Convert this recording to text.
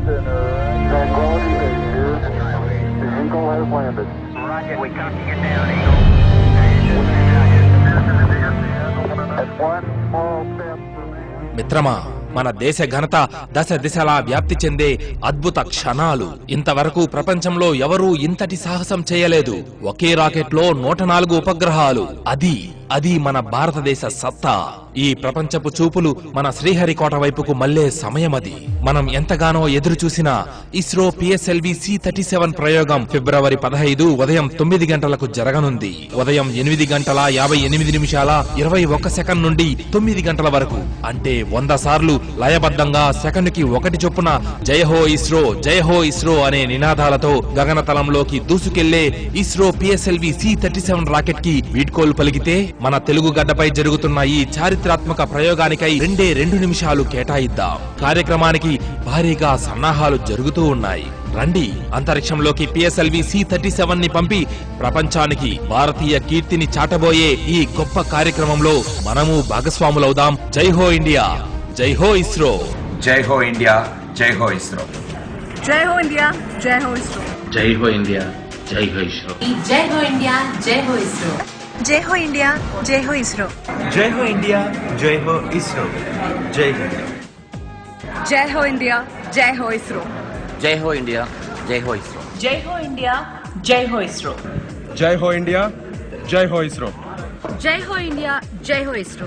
Houston, Tranquility Base here. The Eagle has landed. Roger, we copy you down, Eagle. That's one small step for man. మిత్రమా, మన దేశ ఘనత దశ దిశలా వ్యాప్తి చెందే అద్భుత క్షణాలు. ఇంతవరకు ప్రపంచంలో ఎవరూ ఇంతటి సాహసం చేయలేదు. ఒకే రాకెట్లో 104 ఉపగ్రహాలు. అది మన భారతదేశ సత్తా. ఈ ప్రపంచపు చూపులు మన శ్రీహరికోట వైపుకు మళ్లే సమయమది. మనం ఎంతగానో ఎదురు చూసిన ఇస్రో PSLV C-37 ప్రయోగం ఫిబ్రవరి 15 ఉదయం 9 గంటలకు జరగనుంది. ఉదయం 8 గంటల 58 నిమిషాల 21 సెకండ్ నుండి 9 గంటల వరకు, అంటే 100 సార్లు లయబద్ధంగా సెకండుకి 1 చొప్పున జయహో ఇస్రో జయహో ఇస్రో అనే నినాదాలతో గగనతలంలోకి దూసుకెళ్లే ఇస్రో PSLV C-37 రాకెట్ కి వీడ్కోలు పలికితే, మన తెలుగు గడ్డపై జరుగుతున్న ఈ చారిత్రాత్మక ప్రయోగానికై 2 నిమిషాలు కేటాయిద్దాం. కార్యక్రమానికి భారీగా సన్నాహాలు జరుగుతూ ఉన్నాయి. రండి, అంతరిక్షంలోకి PSLV C-37 ని పంపి ప్రపంచానికి భారతీయ కీర్తిని చాటబోయే ఈ గొప్ప కార్యక్రమంలో మనము భాగస్వాములవుదాం. జై హో ఇండియా, జై హో ఇస్రో. జై హో ఇండియా, జై హో ఇస్రో. జై హో ఇండియా, జై హో ఇస్రో. జై హో ఇండియా, జై హో ఇస్రో. జై హో ఇండియా, జై హో ఇస్రో. జై హో ఇండియా, జై హో ఇస్రో. జై హో ఇండియా, జై హో ఇస్రో. జై హింద్. జై హో ఇండియా, జై హో ఇస్రో. జై హో ఇండియా, జై హో ఇస్రో. జై హో ఇండియా, జై హో ఇస్రో. జై హో ఇండియా, జై హో ఇస్రో. జై హో ఇండియా, జై హో ఇస్రో.